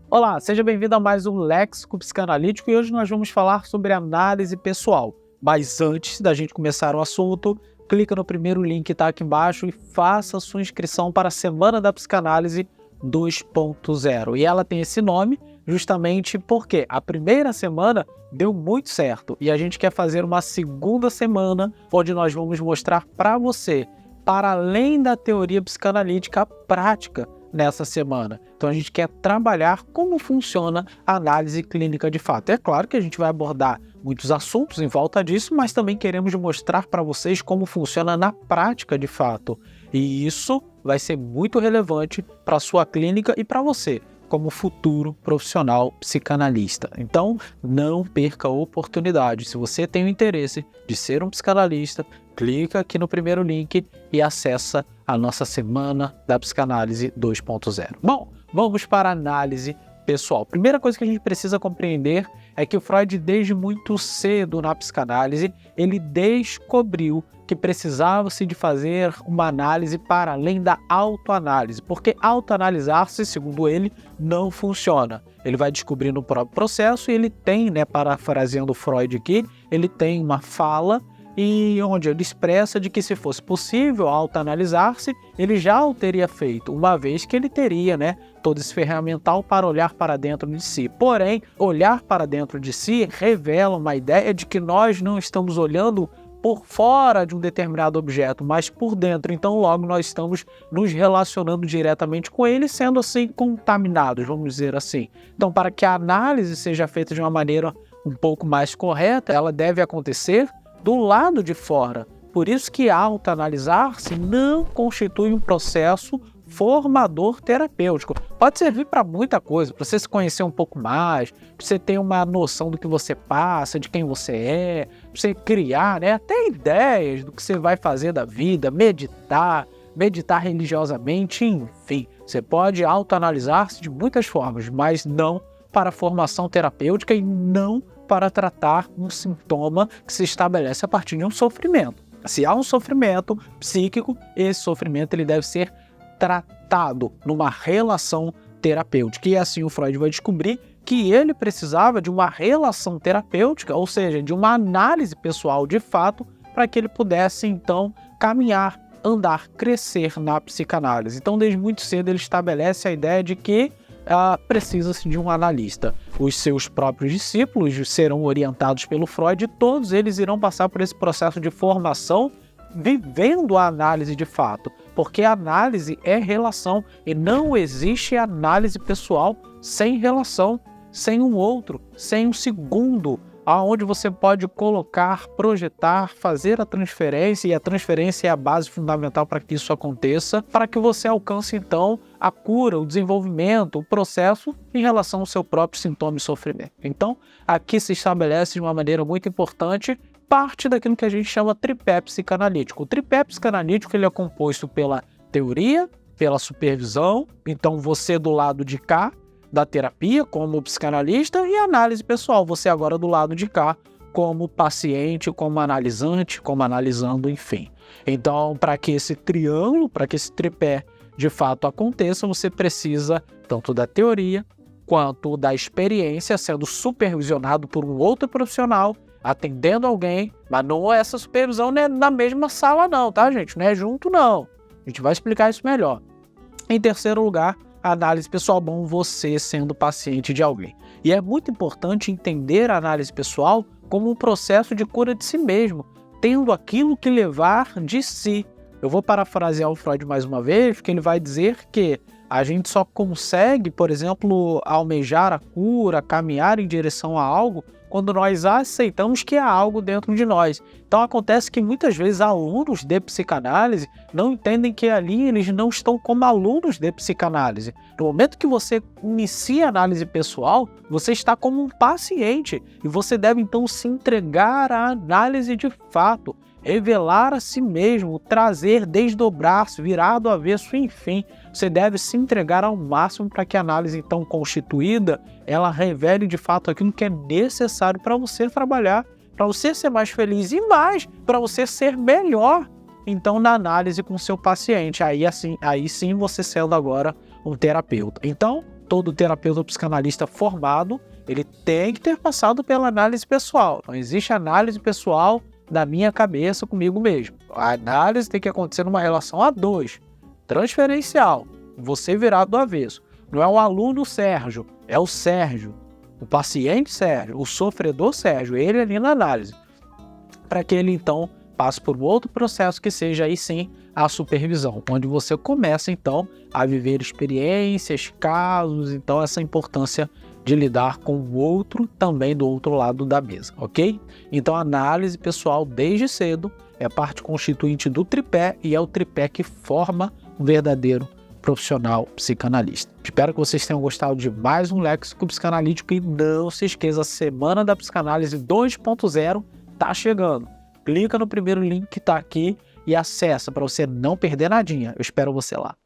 Olá, seja bem-vindo a mais um Léxico Psicanalítico e hoje nós vamos falar sobre análise pessoal. Mas antes da gente começar o assunto, clica no primeiro link que está aqui embaixo e faça a sua inscrição para a Semana da Psicanálise 2.0. E ela tem esse nome justamente porque a primeira semana deu muito certo e a gente quer fazer uma segunda semana onde nós vamos mostrar para você, para além da teoria psicanalítica, a prática nessa semana. Então a gente quer trabalhar como funciona a análise clínica de fato. É claro que a gente vai abordar muitos assuntos em volta disso, mas também queremos mostrar para vocês como funciona na prática de fato. E isso vai ser muito relevante para a sua clínica e para você, como futuro profissional psicanalista. Então, não perca a oportunidade. Se você tem o interesse de ser um psicanalista, clica aqui no primeiro link e acessa a nossa Semana da Psicanálise 2.0. Bom, vamos para a análise pessoal. Primeira coisa que a gente precisa compreender é que o Freud, desde muito cedo na psicanálise, ele descobriu que precisava-se de fazer uma análise para além da autoanálise, porque autoanalisar-se, segundo ele, não funciona. Ele vai descobrindo o próprio processo e ele tem, parafraseando Freud aqui, ele tem uma fala e onde ele expressa de que se fosse possível autoanalisar-se, ele já o teria feito, uma vez que ele teria, todo esse ferramental para olhar para dentro de si. Porém, olhar para dentro de si revela uma ideia de que nós não estamos olhando por fora de um determinado objeto, mas por dentro. Então, logo, nós estamos nos relacionando diretamente com ele, sendo assim contaminados, vamos dizer assim. Então, para que a análise seja feita de uma maneira um pouco mais correta, ela deve acontecer do lado de fora. Por isso que autoanalisar-se não constitui um processo formador terapêutico. Pode servir para muita coisa, para você se conhecer um pouco mais, para você ter uma noção do que você passa, de quem você é, para você criar até ideias do que você vai fazer da vida, meditar religiosamente, enfim. Você pode autoanalisar-se de muitas formas, mas não para formação terapêutica e não para tratar um sintoma que se estabelece a partir de um sofrimento. Se há um sofrimento psíquico, esse sofrimento ele deve ser tratado numa relação terapêutica. E assim o Freud vai descobrir que ele precisava de uma relação terapêutica, ou seja, de uma análise pessoal de fato, para que ele pudesse então caminhar, andar, crescer na psicanálise. Então, desde muito cedo ele estabelece a ideia de que precisa-se de um analista. Os seus próprios discípulos serão orientados pelo Freud e todos eles irão passar por esse processo de formação vivendo a análise de fato, porque a análise é relação e não existe análise pessoal sem relação, sem um outro, sem um segundo, aonde você pode colocar, projetar, fazer a transferência, e a transferência é a base fundamental para que isso aconteça, para que você alcance então a cura, o desenvolvimento, o processo em relação ao seu próprio sintoma e sofrimento. Então, aqui se estabelece de uma maneira muito importante parte daquilo que a gente chama tripé psicanalítico. O tripé psicanalítico ele é composto pela teoria, pela supervisão, então você do lado de cá, da terapia como psicanalista, e análise pessoal, você agora do lado de cá como paciente, como analisante, como analisando, enfim. Então, para que esse triângulo, para que esse tripé de fato aconteça, você precisa tanto da teoria quanto da experiência, sendo supervisionado por um outro profissional, atendendo alguém, mas não essa supervisão não é na mesma sala não, tá, gente? Não é junto não. A gente vai explicar isso melhor. Em terceiro lugar, a análise pessoal, você sendo paciente de alguém. E é muito importante entender a análise pessoal como um processo de cura de si mesmo, tendo aquilo que levar de si. Eu vou parafrasear o Freud mais uma vez, porque ele vai dizer que a gente só consegue, por exemplo, almejar a cura, caminhar em direção a algo, quando nós aceitamos que há algo dentro de nós. Então acontece que muitas vezes alunos de psicanálise não entendem que ali eles não estão como alunos de psicanálise. No momento que você inicia a análise pessoal, você está como um paciente e você deve então se entregar à análise de fato, revelar a si mesmo, trazer, desdobrar-se, virar do avesso, enfim. Você deve se entregar ao máximo para que a análise então constituída, ela revele de fato aquilo que é necessário para você trabalhar, para você ser mais feliz e mais, para você ser melhor, então, na análise com o seu paciente. Aí sim você sendo agora um terapeuta. Então, todo terapeuta ou psicanalista formado, ele tem que ter passado pela análise pessoal. Não existe análise pessoal da minha cabeça comigo mesmo. A análise tem que acontecer numa relação a dois, transferencial, você virado do avesso. Não é o aluno Sérgio, é o Sérgio, o paciente Sérgio, o sofredor Sérgio, ele ali na análise. Para que ele então passe por um outro processo que seja aí sim a supervisão, onde você começa então a viver experiências, casos, então essa importância de lidar com o outro também do outro lado da mesa, ok? Então a análise pessoal desde cedo é parte constituinte do tripé e é o tripé que forma um verdadeiro profissional psicanalista. Espero que vocês tenham gostado de mais um Léxico Psicanalítico e não se esqueça, a Semana da Psicanálise 2.0 tá chegando. Clica no primeiro link que tá aqui e acessa para você não perder nadinha. Eu espero você lá.